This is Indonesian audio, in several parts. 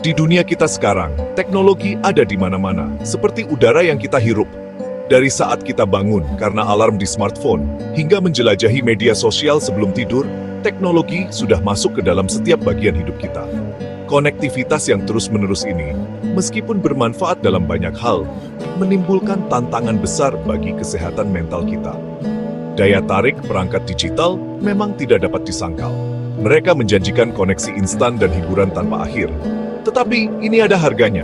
Di dunia kita sekarang, teknologi ada di mana-mana, seperti udara yang kita hirup. Dari saat kita bangun karena alarm di smartphone, hingga menjelajahi media sosial sebelum tidur, teknologi sudah masuk ke dalam setiap bagian hidup kita. Konektivitas yang terus-menerus ini, meskipun bermanfaat dalam banyak hal, menimbulkan tantangan besar bagi kesehatan mental kita. Daya tarik perangkat digital memang tidak dapat disangkal. Mereka menjanjikan koneksi instan dan hiburan tanpa akhir. Tetapi ini ada harganya.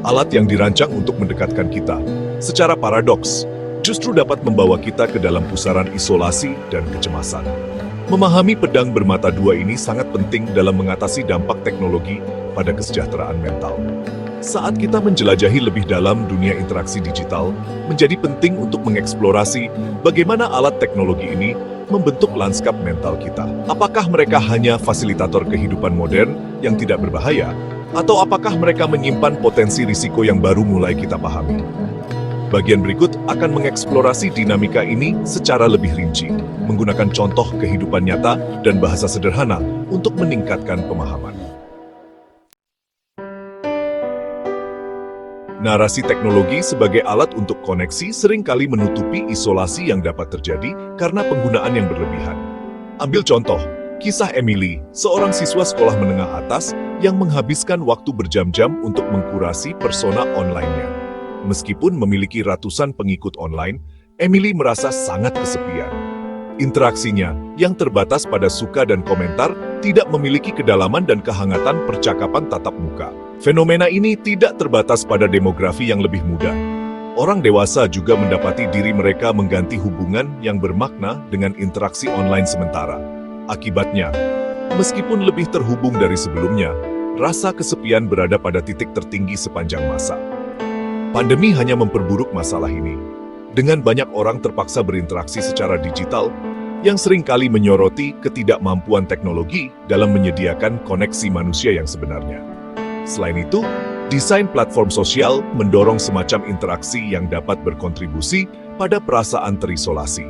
Alat yang dirancang untuk mendekatkan kita, secara paradoks, justru dapat membawa kita ke dalam pusaran isolasi dan kecemasan. Memahami pedang bermata dua ini sangat penting dalam mengatasi dampak teknologi pada kesejahteraan mental. Saat kita menjelajahi lebih dalam dunia interaksi digital, menjadi penting untuk mengeksplorasi bagaimana alat teknologi ini membentuk lanskap mental kita. Apakah mereka hanya fasilitator kehidupan modern yang tidak berbahaya, atau apakah mereka menyimpan potensi risiko yang baru mulai kita pahami? Bagian berikut akan mengeksplorasi dinamika ini secara lebih rinci, menggunakan contoh kehidupan nyata dan bahasa sederhana untuk meningkatkan pemahaman. Narasi teknologi sebagai alat untuk koneksi seringkali menutupi isolasi yang dapat terjadi karena penggunaan yang berlebihan. Ambil contoh, kisah Emily, seorang siswa sekolah menengah atas yang menghabiskan waktu berjam-jam untuk mengkurasi persona online-nya. Meskipun memiliki ratusan pengikut online, Emily merasa sangat kesepian. Interaksinya, yang terbatas pada suka dan komentar, tidak memiliki kedalaman dan kehangatan percakapan tatap muka. Fenomena ini tidak terbatas pada demografi yang lebih muda. Orang dewasa juga mendapati diri mereka mengganti hubungan yang bermakna dengan interaksi online sementara. Akibatnya, meskipun lebih terhubung dari sebelumnya, rasa kesepian berada pada titik tertinggi sepanjang masa. Pandemi hanya memperburuk masalah ini. Dengan banyak orang terpaksa berinteraksi secara digital, yang seringkali menyoroti ketidakmampuan teknologi dalam menyediakan koneksi manusia yang sebenarnya. Selain itu, desain platform sosial mendorong semacam interaksi yang dapat berkontribusi pada perasaan terisolasi.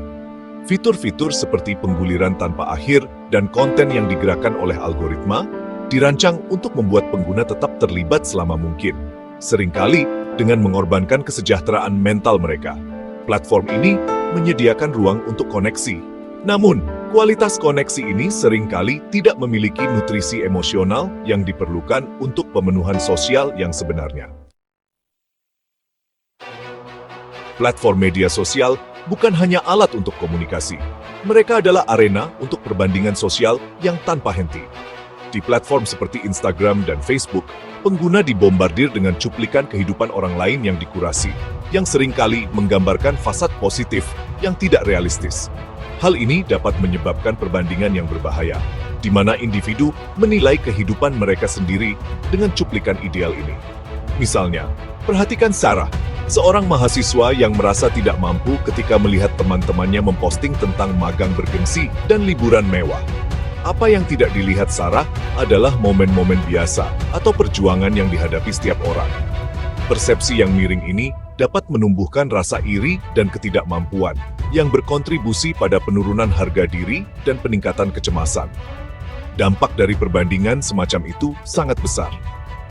Fitur-fitur seperti pengguliran tanpa akhir dan konten yang digerakkan oleh algoritma dirancang untuk membuat pengguna tetap terlibat selama mungkin, seringkali dengan mengorbankan kesejahteraan mental mereka. Platform ini menyediakan ruang untuk koneksi. Namun, kualitas koneksi ini seringkali tidak memiliki nutrisi emosional yang diperlukan untuk pemenuhan sosial yang sebenarnya. Platform media sosial bukan hanya alat untuk komunikasi. Mereka adalah arena untuk perbandingan sosial yang tanpa henti. Di platform seperti Instagram dan Facebook, pengguna dibombardir dengan cuplikan kehidupan orang lain yang dikurasi, yang seringkali menggambarkan fasad positif yang tidak realistis. Hal ini dapat menyebabkan perbandingan yang berbahaya, di mana individu menilai kehidupan mereka sendiri dengan cuplikan ideal ini. Misalnya, perhatikan Sarah, seorang mahasiswa yang merasa tidak mampu ketika melihat teman-temannya memposting tentang magang bergengsi dan liburan mewah. Apa yang tidak dilihat Sarah adalah momen-momen biasa atau perjuangan yang dihadapi setiap orang. Persepsi yang miring ini dapat menumbuhkan rasa iri dan ketidakmampuan yang berkontribusi pada penurunan harga diri dan peningkatan kecemasan. Dampak dari perbandingan semacam itu sangat besar.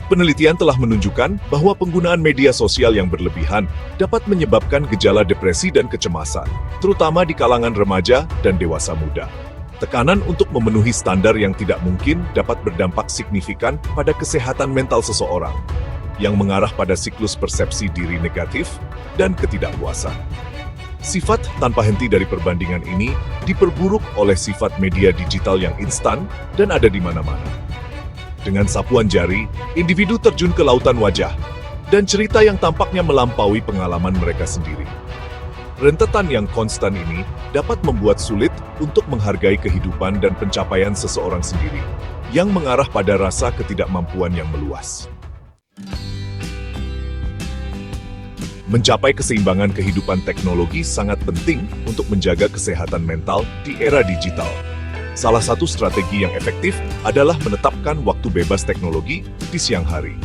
Penelitian telah menunjukkan bahwa penggunaan media sosial yang berlebihan dapat menyebabkan gejala depresi dan kecemasan, terutama di kalangan remaja dan dewasa muda. Tekanan untuk memenuhi standar yang tidak mungkin dapat berdampak signifikan pada kesehatan mental seseorang, yang mengarah pada siklus persepsi diri negatif dan ketidakpuasan. Sifat tanpa henti dari perbandingan ini diperburuk oleh sifat media digital yang instan dan ada di mana-mana. Dengan sapuan jari, individu terjun ke lautan wajah dan cerita yang tampaknya melampaui pengalaman mereka sendiri. Rentetan yang konstan ini dapat membuat sulit untuk menghargai kehidupan dan pencapaian seseorang sendiri, yang mengarah pada rasa ketidakmampuan yang meluas. Mencapai keseimbangan kehidupan teknologi sangat penting untuk menjaga kesehatan mental di era digital. Salah satu strategi yang efektif adalah menetapkan waktu bebas teknologi di siang hari.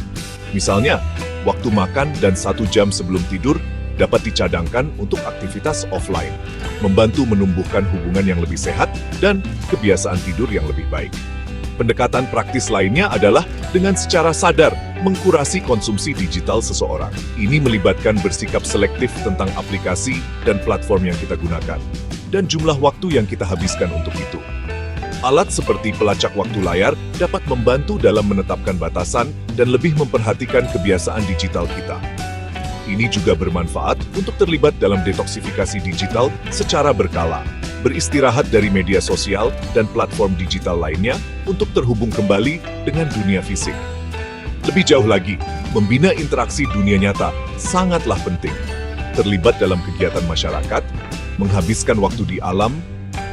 Misalnya, waktu makan dan 1 jam sebelum tidur dapat dicadangkan untuk aktivitas offline, membantu menumbuhkan hubungan yang lebih sehat dan kebiasaan tidur yang lebih baik. Pendekatan praktis lainnya adalah dengan secara sadar mengkurasi konsumsi digital seseorang. Ini melibatkan bersikap selektif tentang aplikasi dan platform yang kita gunakan, dan jumlah waktu yang kita habiskan untuk itu. Alat seperti pelacak waktu layar dapat membantu dalam menetapkan batasan dan lebih memperhatikan kebiasaan digital kita. Ini juga bermanfaat untuk terlibat dalam detoksifikasi digital secara berkala, beristirahat dari media sosial dan platform digital lainnya untuk terhubung kembali dengan dunia fisik. Lebih jauh lagi, membina interaksi dunia nyata sangatlah penting. Terlibat dalam kegiatan masyarakat, menghabiskan waktu di alam,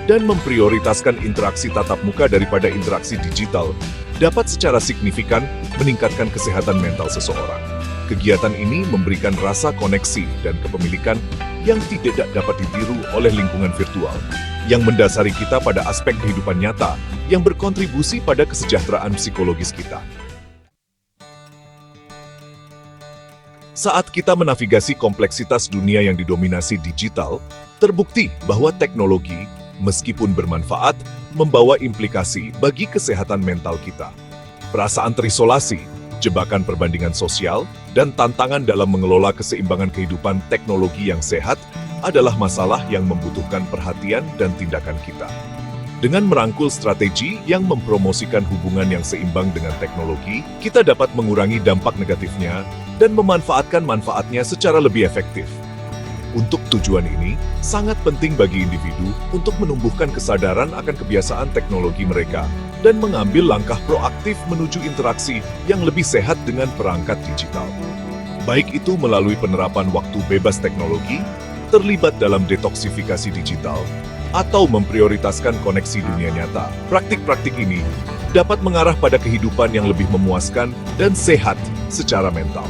dan memprioritaskan interaksi tatap muka daripada interaksi digital dapat secara signifikan meningkatkan kesehatan mental seseorang. Kegiatan ini memberikan rasa koneksi dan kepemilikan yang tidak dapat ditiru oleh lingkungan virtual, yang mendasari kita pada aspek kehidupan nyata yang berkontribusi pada kesejahteraan psikologis kita. Saat kita menavigasi kompleksitas dunia yang didominasi digital, terbukti bahwa teknologi, meskipun bermanfaat, membawa implikasi bagi kesehatan mental kita. Perasaan terisolasi, jebakan perbandingan sosial, dan tantangan dalam mengelola keseimbangan kehidupan teknologi yang sehat adalah masalah yang membutuhkan perhatian dan tindakan kita. Dengan merangkul strategi yang mempromosikan hubungan yang seimbang dengan teknologi, kita dapat mengurangi dampak negatifnya dan memanfaatkan manfaatnya secara lebih efektif. Untuk tujuan ini, sangat penting bagi individu untuk menumbuhkan kesadaran akan kebiasaan teknologi mereka dan mengambil langkah proaktif menuju interaksi yang lebih sehat dengan perangkat digital. Baik itu melalui penerapan waktu bebas teknologi, terlibat dalam detoksifikasi digital, atau memprioritaskan koneksi dunia nyata. Praktik-praktik ini dapat mengarah pada kehidupan yang lebih memuaskan dan sehat secara mental.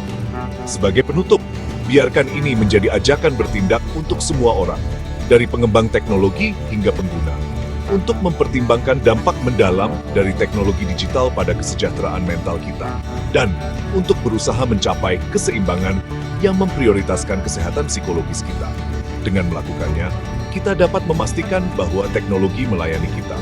Sebagai penutup, biarkan ini menjadi ajakan bertindak untuk semua orang, dari pengembang teknologi hingga pengguna, untuk mempertimbangkan dampak mendalam dari teknologi digital pada kesejahteraan mental kita, dan untuk berusaha mencapai keseimbangan yang memprioritaskan kesehatan psikologis kita. Dengan melakukannya, kita dapat memastikan bahwa teknologi melayani kita,